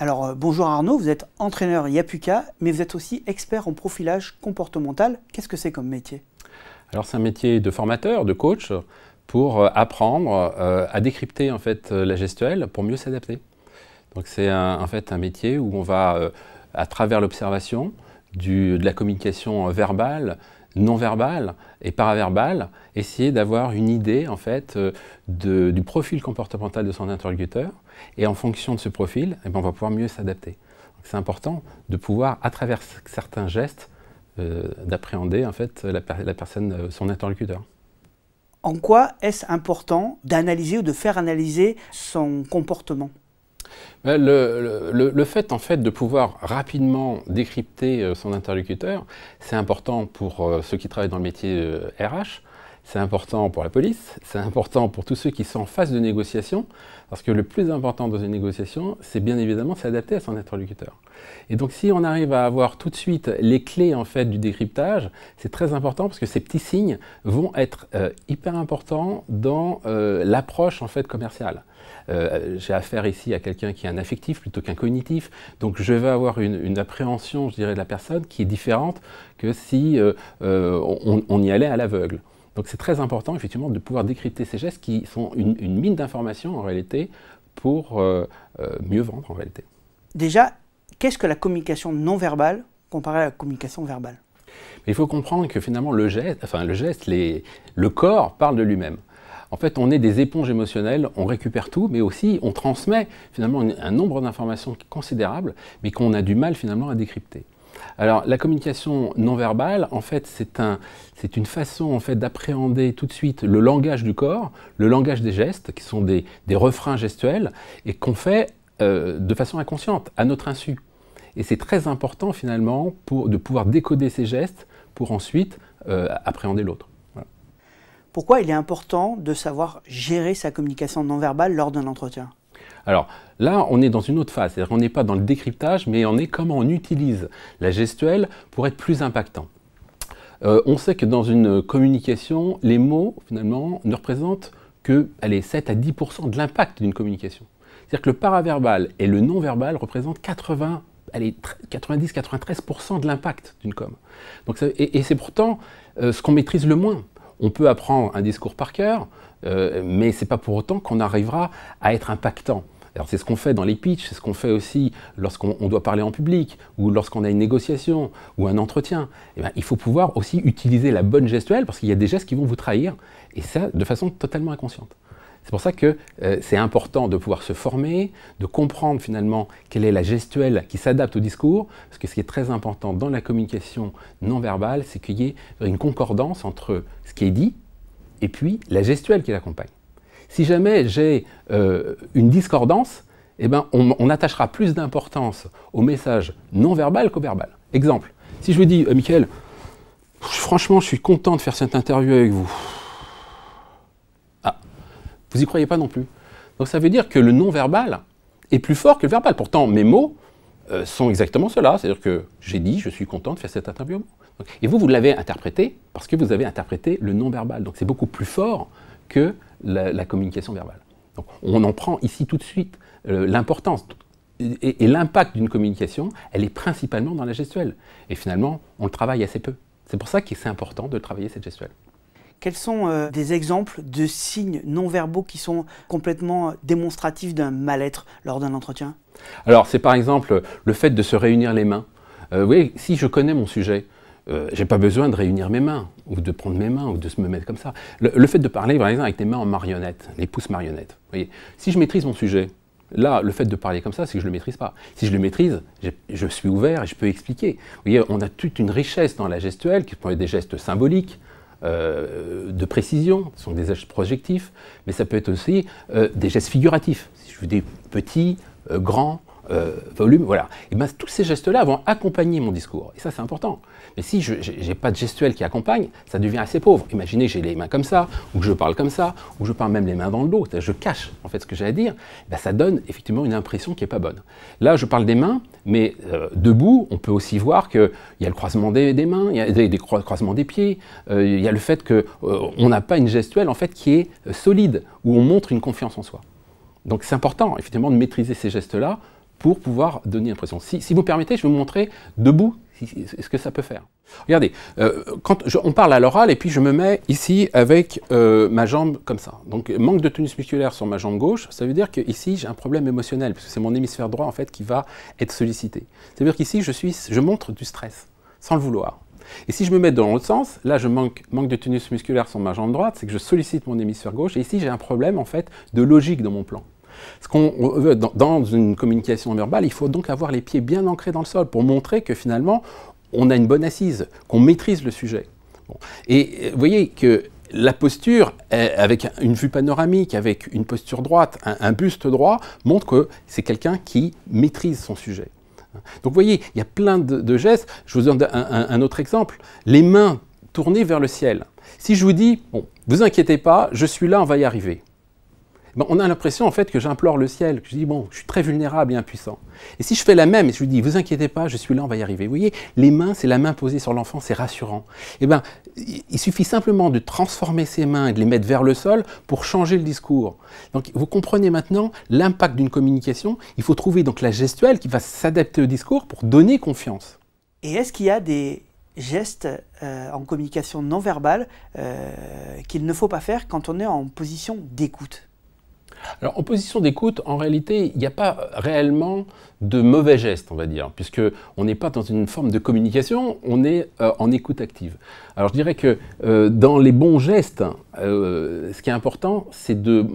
Bonjour Arnaud, vous êtes entraîneur Yapuka, mais vous êtes aussi expert en profilage comportemental. Qu'est-ce que c'est comme métier? Alors c'est un métier de formateur, de coach, pour apprendre à décrypter en fait la gestuelle pour mieux s'adapter. Donc c'est en fait un métier où on va, à travers l'observation de la communication verbale, non verbale et paraverbale, essayer d'avoir une idée en fait du profil comportemental de son interlocuteur, et en fonction de ce profil, on va pouvoir mieux s'adapter. C'est important de pouvoir, à travers certains gestes, d'appréhender en fait la personne, son interlocuteur. En quoi est-ce important d'analyser ou de faire analyser son comportement? Le fait en fait de pouvoir rapidement décrypter son interlocuteur, c'est important pour ceux qui travaillent dans le métier RH, c'est important pour la police, c'est important pour tous ceux qui sont en phase de négociation, parce que le plus important dans une négociation, c'est bien évidemment de s'adapter à son interlocuteur. Et donc si on arrive à avoir tout de suite les clés en fait du décryptage, c'est très important parce que ces petits signes vont être hyper importants dans l'approche en fait commerciale. J'ai affaire ici à quelqu'un qui est un affectif plutôt qu'un cognitif, donc je vais avoir une appréhension, je dirais, de la personne qui est différente que si on y allait à l'aveugle. Donc c'est très important effectivement de pouvoir décrypter ces gestes qui sont une mine d'informations en réalité pour mieux vendre en réalité. Déjà, qu'est-ce que la communication non verbale comparée à la communication verbale? Il faut comprendre que finalement le corps parle de lui-même. En fait, on est des éponges émotionnelles, on récupère tout, mais aussi on transmet finalement un nombre d'informations considérable, mais qu'on a du mal finalement à décrypter. Alors, la communication non verbale, en fait, c'est une façon en fait, d'appréhender tout de suite le langage du corps, le langage des gestes, qui sont des refrains gestuels, et qu'on fait de façon inconsciente, à notre insu. Et c'est très important, finalement, de pouvoir décoder ces gestes pour ensuite appréhender l'autre. Voilà. Pourquoi il est important de savoir gérer sa communication non verbale lors d'un entretien? Alors là, on est dans une autre phase, c'est-à-dire qu'on n'est pas dans le décryptage, mais on est comment on utilise la gestuelle pour être plus impactant. On sait que dans une communication, les mots, finalement, ne représentent que 7 à 10% de l'impact d'une communication. C'est-à-dire que le paraverbal et le non-verbal représentent 90-93% de l'impact d'une com. Donc, et c'est pourtant ce qu'on maîtrise le moins. On peut apprendre un discours par cœur, mais ce n'est pas pour autant qu'on arrivera à être impactant. Alors c'est ce qu'on fait dans les pitchs, c'est ce qu'on fait aussi lorsqu'on doit parler en public, ou lorsqu'on a une négociation, ou un entretien. Eh bien, il faut pouvoir aussi utiliser la bonne gestuelle, parce qu'il y a des gestes qui vont vous trahir, et ça de façon totalement inconsciente. C'est pour ça que c'est important de pouvoir se former, de comprendre finalement quelle est la gestuelle qui s'adapte au discours, parce que ce qui est très important dans la communication non verbale, c'est qu'il y ait une concordance entre ce qui est dit et puis la gestuelle qui l'accompagne. Si jamais j'ai une discordance, eh ben on attachera plus d'importance au message non verbal qu'au verbal. Exemple, si je vous dis, Mickaël, franchement, je suis content de faire cette interview avec vous. Ah, vous n'y croyez pas non plus. Donc ça veut dire que le non-verbal est plus fort que le verbal. Pourtant, mes mots sont exactement cela. C'est-à-dire que j'ai dit, je suis content de faire cette interview. Et vous l'avez interprété parce que vous avez interprété le non-verbal. Donc c'est beaucoup plus fort que la communication verbale. Donc on en prend ici tout de suite l'importance. Et l'impact d'une communication, elle est principalement dans la gestuelle. Et finalement, on le travaille assez peu. C'est pour ça que c'est important de travailler cette gestuelle. Quels sont des exemples de signes non-verbaux qui sont complètement démonstratifs d'un mal-être lors d'un entretien? Alors c'est par exemple le fait de se réunir les mains. Oui, si je connais mon sujet, je n'ai pas besoin de réunir mes mains, ou de prendre mes mains, ou de se me mettre comme ça. Le fait de parler, par exemple, avec les mains en marionnette, les pouces marionnettes. Vous voyez, si je maîtrise mon sujet, là, le fait de parler comme ça, c'est que je ne le maîtrise pas. Si je le maîtrise, je suis ouvert et je peux expliquer. Vous voyez, on a toute une richesse dans la gestuelle, qui peut être des gestes symboliques, de précision, ce sont des gestes projectifs, mais ça peut être aussi des gestes figuratifs. Si je vous dis petit, grand, volume, voilà. Et bien tous ces gestes-là vont accompagner mon discours. Et ça, c'est important. Mais si je n'ai pas de gestuelle qui accompagne, ça devient assez pauvre. Imaginez, j'ai les mains comme ça, ou que je parle comme ça, ou que je parle même les mains dans le dos. Je cache en fait ce que j'ai à dire. Ben, ça donne effectivement une impression qui n'est pas bonne. Là, je parle des mains, mais debout, on peut aussi voir qu'il y a le croisement des mains, il y a des croisements des pieds, il y a le fait qu'on n'a pas une gestuelle en fait qui est solide, où on montre une confiance en soi. Donc c'est important effectivement de maîtriser ces gestes-là pour pouvoir donner l'impression. Si vous permettez, je vais vous montrer debout ce que ça peut faire. Regardez, on parle à l'oral et puis je me mets ici avec ma jambe comme ça. Donc manque de tonus musculaire sur ma jambe gauche, ça veut dire que ici j'ai un problème émotionnel, parce que c'est mon hémisphère droit en fait qui va être sollicité. Ça veut dire qu'ici je montre du stress, sans le vouloir. Et si je me mets dans l'autre sens, là je manque de tonus musculaire sur ma jambe droite, c'est que je sollicite mon hémisphère gauche, et ici j'ai un problème en fait de logique dans mon plan. Ce qu'on veut dans une communication verbale, il faut donc avoir les pieds bien ancrés dans le sol pour montrer que finalement on a une bonne assise, qu'on maîtrise le sujet. Bon. Et vous voyez que la posture, avec une vue panoramique, avec une posture droite, un buste droit, montre que c'est quelqu'un qui maîtrise son sujet. Donc vous voyez, il y a plein de gestes. Je vous donne un autre exemple. Les mains tournées vers le ciel. Si je vous dis, bon, vous inquiétez pas, je suis là, on va y arriver. Ben, on a l'impression en fait que j'implore le ciel, que je dis bon, je suis très vulnérable et impuissant. Et si je fais la même et je lui dis, vous inquiétez pas, je suis là, on va y arriver. Vous voyez, les mains, c'est la main posée sur l'enfant, c'est rassurant. Et ben, il suffit simplement de transformer ses mains et de les mettre vers le sol pour changer le discours. Donc, vous comprenez maintenant l'impact d'une communication. Il faut trouver donc la gestuelle qui va s'adapter au discours pour donner confiance. Et est-ce qu'il y a des gestes en communication non verbale qu'il ne faut pas faire quand on est en position d'écoute ? Alors, en position d'écoute, en réalité, il n'y a pas réellement de mauvais gestes, on va dire, puisqu'on n'est pas dans une forme de communication, on est en écoute active. Alors, je dirais que dans les bons gestes, ce qui est important, c'est de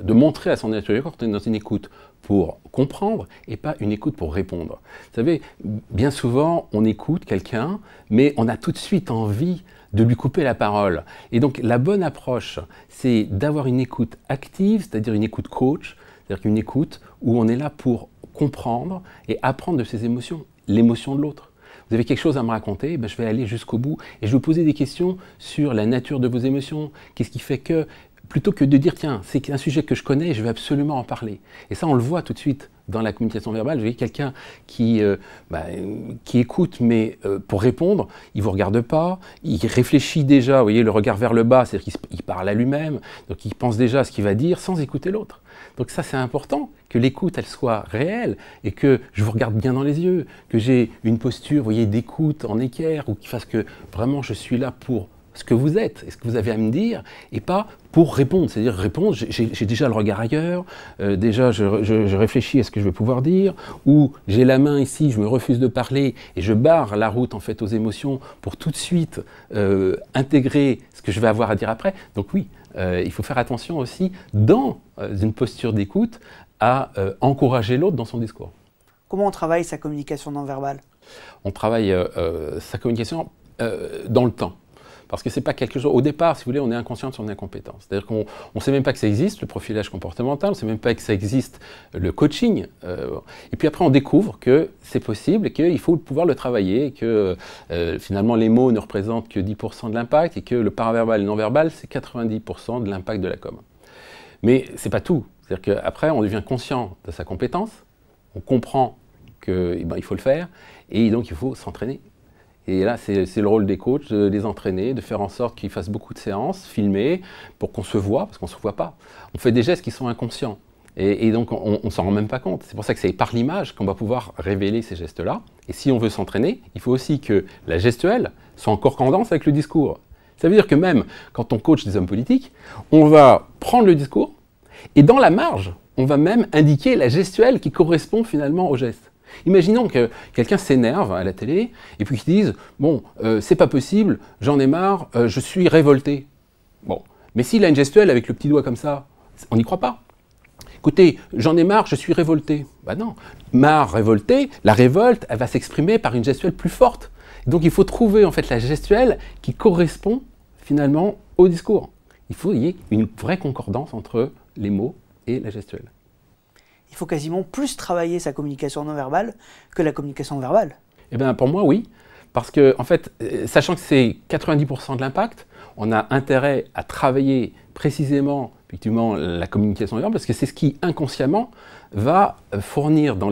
montrer à son interlocuteur qu'on est dans une écoute pour comprendre et pas une écoute pour répondre. Vous savez, bien souvent, on écoute quelqu'un, mais on a tout de suite envie de lui couper la parole. Et donc la bonne approche, c'est d'avoir une écoute active, c'est-à-dire une écoute coach, c'est-à-dire une écoute où on est là pour comprendre et apprendre de ses émotions, l'émotion de l'autre. Vous avez quelque chose à me raconter, ben je vais aller jusqu'au bout et je vais vous poser des questions sur la nature de vos émotions, qu'est-ce qui fait que, plutôt que de dire tiens, c'est un sujet que je connais et je vais absolument en parler. Et ça, on le voit tout de suite dans la communication verbale. Vous voyez quelqu'un qui écoute, mais pour répondre, il ne vous regarde pas, il réfléchit déjà, vous voyez, le regard vers le bas, c'est-à-dire qu'il parle à lui-même, donc il pense déjà à ce qu'il va dire sans écouter l'autre. Donc ça, c'est important, que l'écoute, elle soit réelle, et que je vous regarde bien dans les yeux, que j'ai une posture, vous voyez, d'écoute en équerre, ou qui fasse que vraiment je suis là pour ce que vous êtes et ce que vous avez à me dire, et pas pour répondre. C'est-à-dire répondre, j'ai déjà le regard ailleurs, déjà je réfléchis à ce que je vais pouvoir dire, ou j'ai la main ici, je me refuse de parler, et je barre la route en fait aux émotions pour tout de suite intégrer ce que je vais avoir à dire après. Donc oui, il faut faire attention aussi, dans une posture d'écoute, à encourager l'autre dans son discours. Comment on travaille sa communication non verbale? On travaille sa communication dans le temps. Parce que c'est pas quelque chose, au départ, si vous voulez, on est inconscient de son incompétence. C'est-à-dire qu'on ne sait même pas que ça existe, le profilage comportemental, on ne sait même pas que ça existe, le coaching. Et puis après, on découvre que c'est possible et qu'il faut pouvoir le travailler, et que finalement, les mots ne représentent que 10% de l'impact et que le paraverbal et le non-verbal, c'est 90% de l'impact de la com. Mais c'est pas tout. C'est-à-dire qu'après, on devient conscient de sa compétence, on comprend qu'il faut le faire, et donc il faut s'entraîner. Et là, c'est le rôle des coachs de les entraîner, de faire en sorte qu'ils fassent beaucoup de séances, filmées, pour qu'on se voit, parce qu'on ne se voit pas. On fait des gestes qui sont inconscients. Et donc, on ne s'en rend même pas compte. C'est pour ça que c'est par l'image qu'on va pouvoir révéler ces gestes-là. Et si on veut s'entraîner, il faut aussi que la gestuelle soit en correspondance avec le discours. Ça veut dire que même quand on coach des hommes politiques, on va prendre le discours, et dans la marge, on va même indiquer la gestuelle qui correspond finalement au geste. Imaginons que quelqu'un s'énerve à la télé et puis qu'il dise « Bon, c'est pas possible, j'en ai marre, je suis révolté. » Bon, mais s'il a une gestuelle avec le petit doigt comme ça, on n'y croit pas. Écoutez, j'en ai marre, je suis révolté. Ben non, marre, révolté, la révolte, elle va s'exprimer par une gestuelle plus forte. Donc il faut trouver en fait la gestuelle qui correspond finalement au discours. Il faut qu'il y ait une vraie concordance entre les mots et la gestuelle. Il faut quasiment plus travailler sa communication non verbale que la communication verbale. Eh bien, pour moi, oui. Parce que, en fait, sachant que c'est 90% de l'impact, on a intérêt à travailler précisément, effectivement, la communication non verbale, parce que c'est ce qui, inconsciemment, va fournir dans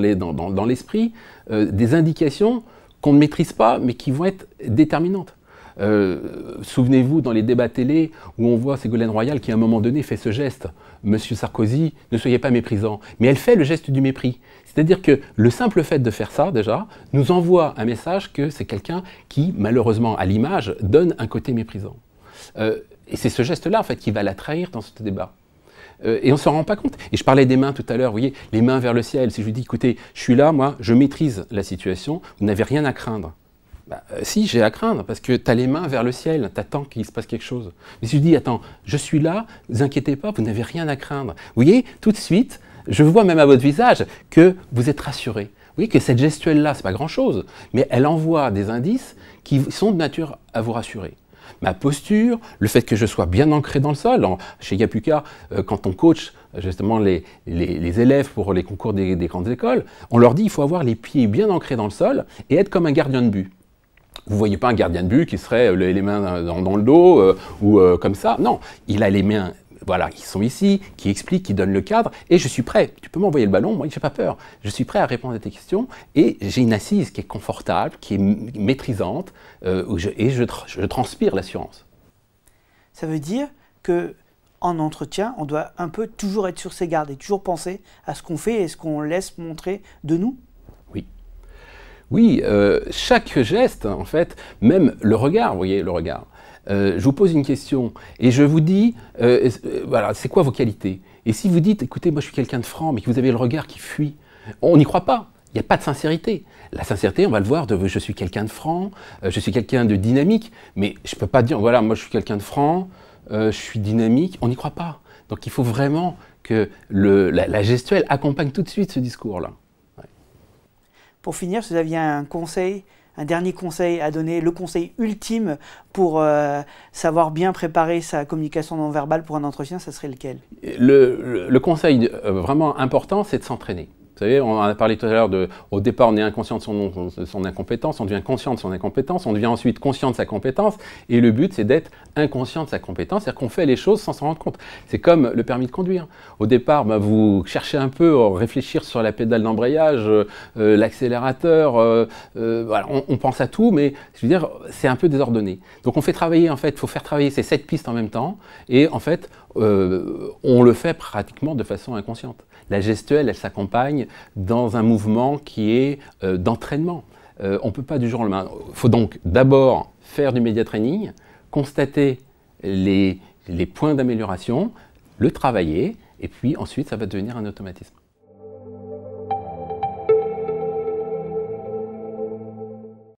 l'esprit des indications qu'on ne maîtrise pas, mais qui vont être déterminantes. Souvenez-vous dans les débats télé où on voit Ségolène Royal qui à un moment donné fait ce geste. Monsieur Sarkozy, ne soyez pas méprisant. Mais elle fait le geste du mépris. C'est-à-dire que le simple fait de faire ça, déjà, nous envoie un message que c'est quelqu'un qui, malheureusement, à l'image, donne un côté méprisant. Et c'est ce geste-là, en fait, qui va la trahir dans ce débat. Et on ne s'en rend pas compte. Et je parlais des mains tout à l'heure, vous voyez, les mains vers le ciel. Si je vous dis, écoutez, je suis là, moi, je maîtrise la situation, vous n'avez rien à craindre. Bah, si, j'ai à craindre, parce que tu as les mains vers le ciel, tu attends qu'il se passe quelque chose. Mais si je dis, attends, je suis là, ne vous inquiétez pas, vous n'avez rien à craindre. Vous voyez, tout de suite, je vois même à votre visage que vous êtes rassuré. Vous voyez que cette gestuelle-là, ce n'est pas grand-chose, mais elle envoie des indices qui sont de nature à vous rassurer. Ma posture, le fait que je sois bien ancré dans le sol. Chez Yapuka, quand on coach justement les élèves pour les concours des grandes écoles, on leur dit qu'il faut avoir les pieds bien ancrés dans le sol et être comme un gardien de but. Vous ne voyez pas un gardien de but qui serait les mains dans le dos ou comme ça. Non, il a les mains, voilà, qui sont ici, qui expliquent, qui donnent le cadre, et je suis prêt. Tu peux m'envoyer le ballon, moi, je n'ai pas peur. Je suis prêt à répondre à tes questions, et j'ai une assise qui est confortable, qui est maîtrisante, et je transpire l'assurance. Ça veut dire que en entretien, on doit un peu toujours être sur ses gardes et toujours penser à ce qu'on fait et ce qu'on laisse montrer de nous. Oui. Oui, chaque geste, en fait, même le regard, vous voyez, le regard. Je vous pose une question et je vous dis, voilà, c'est quoi vos qualités? Et si vous dites, écoutez, moi je suis quelqu'un de franc, mais que vous avez le regard qui fuit, on n'y croit pas. Il n'y a pas de sincérité. La sincérité, on va le voir, je suis quelqu'un de franc, je suis quelqu'un de dynamique, mais je ne peux pas dire, voilà, moi je suis quelqu'un de franc, je suis dynamique, on n'y croit pas. Donc il faut vraiment que la gestuelle accompagne tout de suite ce discours-là. Ouais. Pour finir, si vous aviez un conseil, un dernier conseil à donner, le conseil ultime pour savoir bien préparer sa communication non verbale pour un entretien, ça serait lequel? Le conseil vraiment important, c'est de s'entraîner. Vous savez, on en a parlé tout à l'heure, au départ, on est inconscient de son incompétence, on devient conscient de son incompétence, on devient ensuite conscient de sa compétence, et le but, c'est d'être inconscient de sa compétence, c'est-à-dire qu'on fait les choses sans s'en rendre compte. C'est comme le permis de conduire. Au départ, vous cherchez un peu à réfléchir sur la pédale d'embrayage, l'accélérateur, voilà, on pense à tout, mais je veux dire, c'est un peu désordonné. Donc on fait travailler, en fait, il faut faire travailler ces 7 pistes en même temps, et en fait, on le fait pratiquement de façon inconsciente. La gestuelle, elle s'accompagne dans un mouvement qui est d'entraînement. On ne peut pas du jour au lendemain. Il faut donc d'abord faire du média training, constater les points d'amélioration, le travailler, et puis ensuite ça va devenir un automatisme.